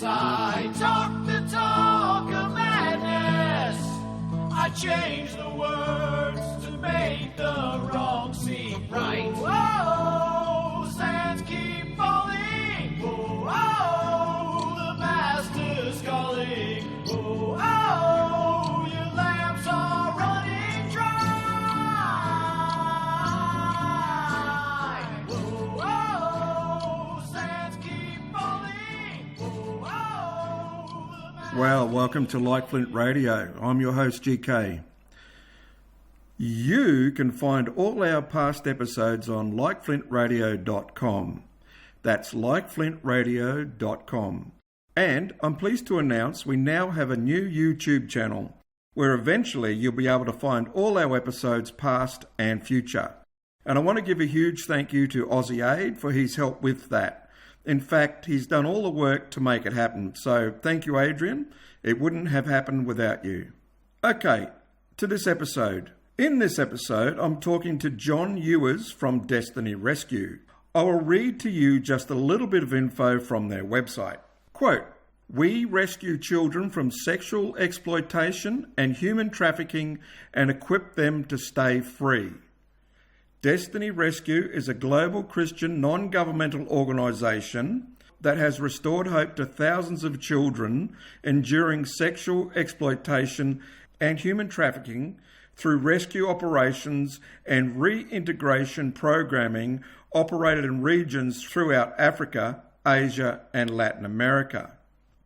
madness. I talk the talk of madness. I change the words to make the wrong seem right. Oh, sands keep falling. Oh, oh, the master's calling. Oh, oh, your lamps are running dry. Oh, oh, sands keep falling. Oh, oh, Well, welcome to Like Flint Radio. I'm your host, GK. You can find all our past episodes on likeflintradio.com. That's likeflintradio.com. And I'm pleased to announce we now have a new YouTube channel where eventually you'll be able to find all our episodes past and future. And I want to give a huge thank you to Aussie Aid for his help with that. In fact, he's done all the work to make it happen. So thank you, Adrian. It wouldn't have happened without you. Okay, to this episode. In this episode, I'm talking to John Ewers from Destiny Rescue. I will read to you just a little bit of info from their website. Quote, "We rescue children from sexual exploitation and human trafficking and equip them to stay free. Destiny Rescue is a global Christian non-governmental organisation that has restored hope to thousands of children enduring sexual exploitation and human trafficking through rescue operations and reintegration programming operated in regions throughout Africa, Asia and Latin America.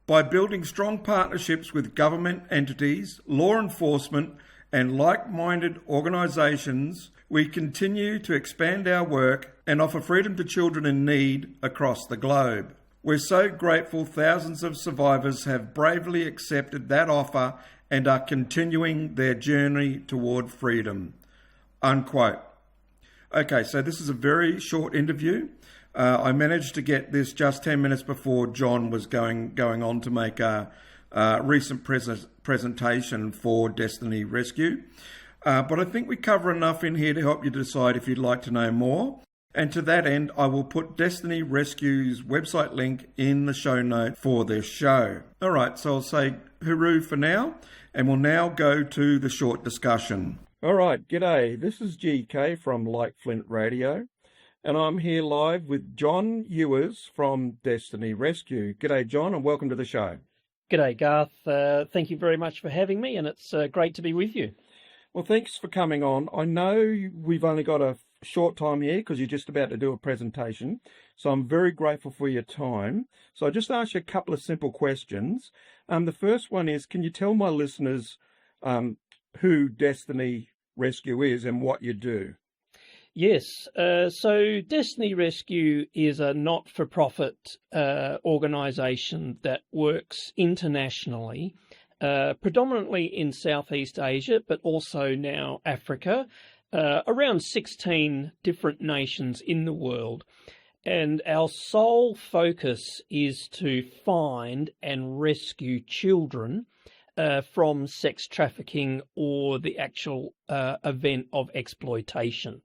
By building strong partnerships with government entities, law enforcement and like-minded organisations, we continue to expand our work and offer freedom to children in need across the globe. We're so grateful thousands of survivors have bravely accepted that offer and are continuing their journey toward freedom." Unquote. Okay, so this is a very short interview. I managed to get this just 10 minutes before John was going on to make a recent presentation for Destiny Rescue. But I think we cover enough in here to help you decide if you'd like to know more. And to that end, I will put Destiny Rescue's website link in the show note for this show. All right, so I'll say hooroo for now, and we'll now go to the short discussion. All right, g'day. This is GK from Like Flint Radio, and I'm here live with John Ewers from Destiny Rescue. G'day, John, and welcome to the show. G'day, Garth. Thank you very much for having me, and it's great to be with you. Well, thanks for coming on. I know we've only got a short time here because you're just about to do a presentation, so I'm very grateful for your time. So I'll just ask you a couple of simple questions. The first one is, can you tell my listeners who Destiny Rescue is and what you do? Yes, so Destiny Rescue is a not-for-profit organisation that works internationally, predominantly in Southeast Asia, but also now Africa, around 16 different nations in the world. And our sole focus is to find and rescue children from sex trafficking or the actual event of exploitation.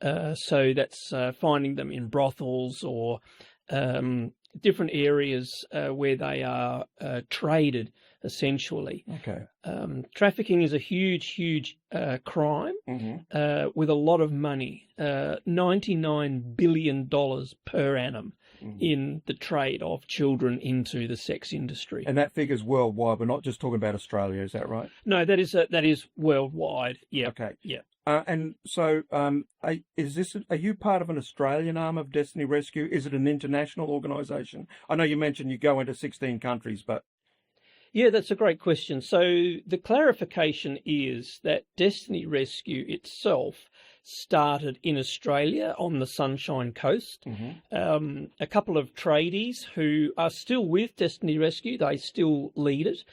So that's finding them in brothels or different areas where they are traded, essentially. Okay. Trafficking is a huge crime with a lot of money, $99 billion per annum in the trade of children into the sex industry. And that figure's worldwide. We're not just talking about Australia, is that right? No, that is worldwide. Yeah. Okay. Yeah. And so, are you part of an Australian arm of Destiny Rescue? Is it an international organisation? I know you mentioned you go into 16 countries, but... Yeah, that's a great question. So the clarification is that Destiny Rescue itself started in Australia on the Sunshine Coast. A couple of tradies who are still with Destiny Rescue, they still lead it.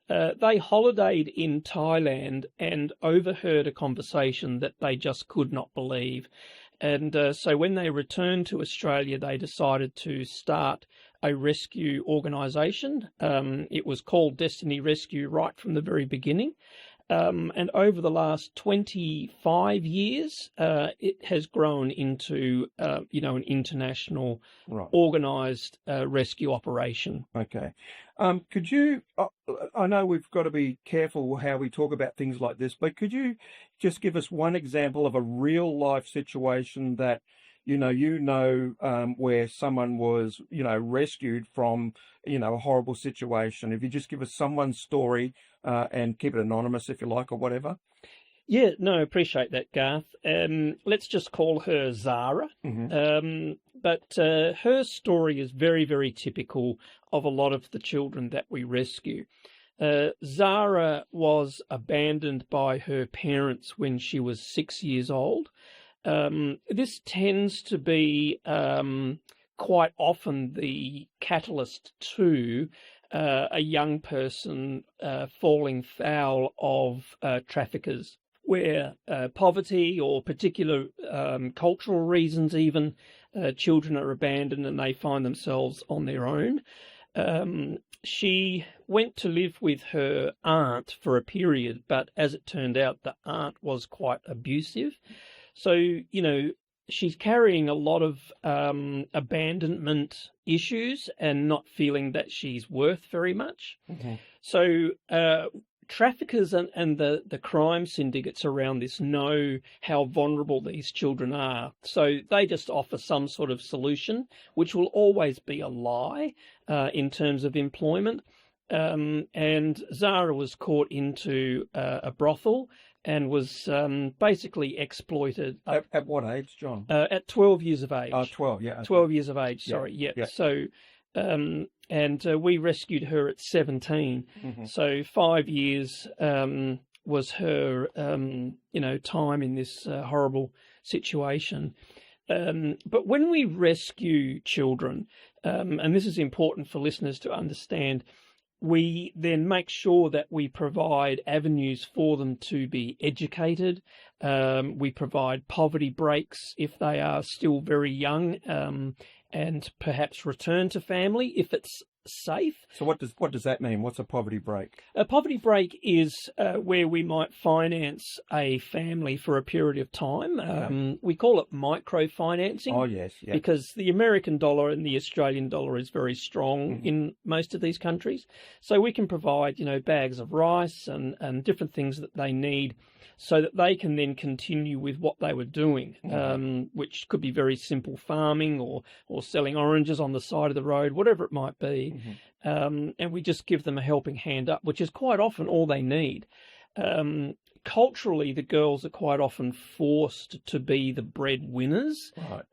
They holidayed in Thailand and overheard a conversation that they just could not believe. And so when they returned to Australia, they decided to start a rescue organisation. It was called Destiny Rescue right from the very beginning. And over the last 25 years, it has grown into, an international organised rescue operation. Okay. Could you, I know we've got to be careful how we talk about things like this, but could you just give us one example of a real life situation that, where someone was, rescued from, a horrible situation? If you just give us someone's story and keep it anonymous if you like or whatever. Yeah, no, appreciate that, Garth. Let's just call her Zara. But her story is very, very typical of a lot of the children that we rescue. Zara was abandoned by her parents when she was 6 years old. This tends to be quite often the catalyst to a young person falling foul of traffickers, where poverty or particular cultural reasons even, children are abandoned and they find themselves on their own. She went to live with her aunt for a period, but as it turned out, the aunt was quite abusive. So, she's carrying a lot of abandonment issues and not feeling that she's worth very much. So traffickers and the crime syndicates around this know how vulnerable these children are. So they just offer some sort of solution, which will always be a lie in terms of employment. And Zara was caught into a brothel and was basically exploited. At what age, John? At 12 years of age. 12, yeah. 12 years of age, sorry, yeah. So, and we rescued her at 17. So 5 years was her, time in this horrible situation. But when we rescue children, and this is important for listeners to understand, we then make sure that we provide avenues for them to be educated. We provide poverty breaks if they are still very young, and perhaps return to family if it's safe. So what does that mean? What's a poverty break? A poverty break is where we might finance a family for a period of time. We call it microfinancing. Oh, yes. Yeah. Because the American dollar and the Australian dollar is very strong in most of these countries. So we can provide, bags of rice and different things that they need so that they can then continue with what they were doing, which could be very simple farming or selling oranges on the side of the road, whatever it might be. And we just give them a helping hand up, which is quite often all they need. Culturally, the girls are quite often forced to be the breadwinners. Right.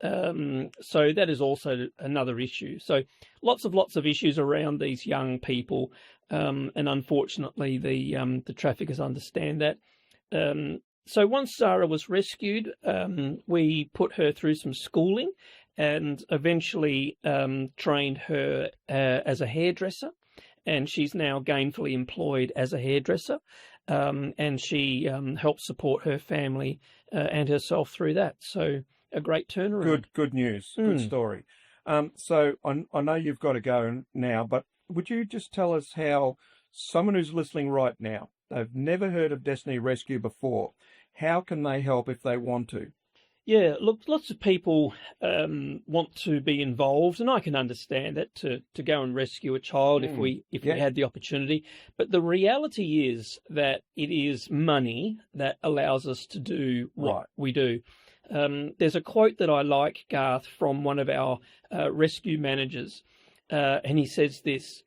So that is also another issue. So lots of issues around these young people. And unfortunately, the traffickers understand that. So once Zara was rescued, we put her through some schooling and eventually trained her as a hairdresser. And she's now gainfully employed as a hairdresser. And she helps support her family and herself through that. So a great turnaround. Good news. Good story. So I know you've got to go now, but would you just tell us how someone who's listening right now, they've never heard of Destiny Rescue before, how can they help if they want to? Yeah, look, lots of people want to be involved, and I can understand that to go and rescue a child if we had the opportunity. But the reality is that it is money that allows us to do what we do. There's a quote that I like, Garth, from one of our rescue managers, and he says this: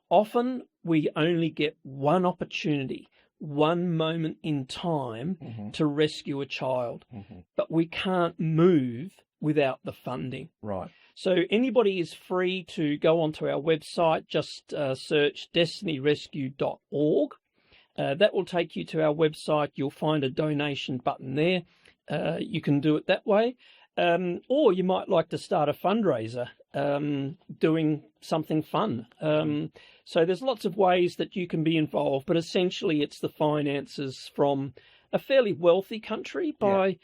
"Often we only get one opportunity, one moment in time to rescue a child, but we can't move without the funding." Right. So anybody is free to go onto our website, just search destinyrescue.org. That will take you to our website. You'll find a donation button there. You can do it that way. Or you might like to start a fundraiser doing something fun. So there's lots of ways that you can be involved, but essentially it's the finances from a fairly wealthy country by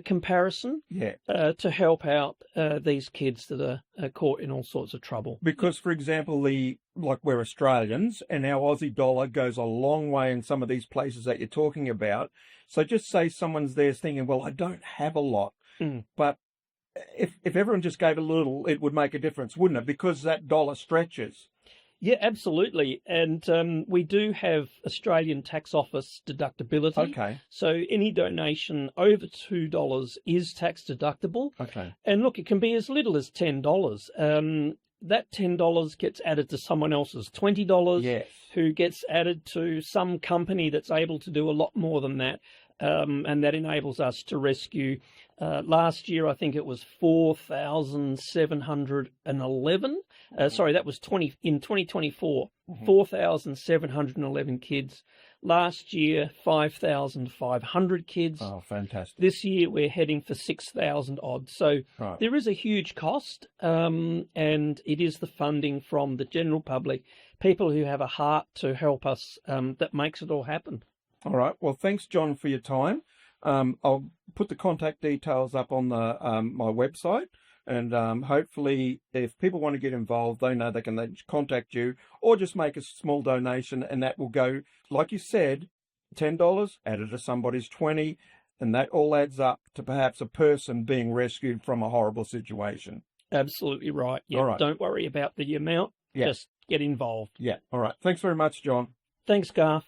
comparison to help out these kids that are caught in all sorts of trouble. Because, for example, we're Australians and our Aussie dollar goes a long way in some of these places that you're talking about. So just say someone's there thinking, well, I don't have a lot, but if everyone just gave a little, it would make a difference, wouldn't it? Because that dollar stretches. Yeah, absolutely. And we do have Australian Tax Office deductibility. Okay. So any donation over $2 is tax deductible. Okay. And look, it can be as little as $10. That $10 gets added to someone else's $20, yes, who gets added to some company that's able to do a lot more than that. And that enables us to rescue. Last year, I think it was 4,711. Sorry, that was in 2024, 4,711 kids. Last year, 5,500 kids. Oh, fantastic. This year, we're heading for 6,000 odd. So there is a huge cost, and it is the funding from the general public, people who have a heart to help us, that makes it all happen. All right. Well, thanks, John, for your time. I'll put the contact details up on the my website, and hopefully, if people want to get involved, they know they can contact you or just make a small donation, and that will go, like you said, $10 added to somebody's 20, and that all adds up to perhaps a person being rescued from a horrible situation. Absolutely right. Yeah. All right. Don't worry about the amount. Yeah. Just get involved. Yeah. All right. Thanks very much, John. Thanks, Garth.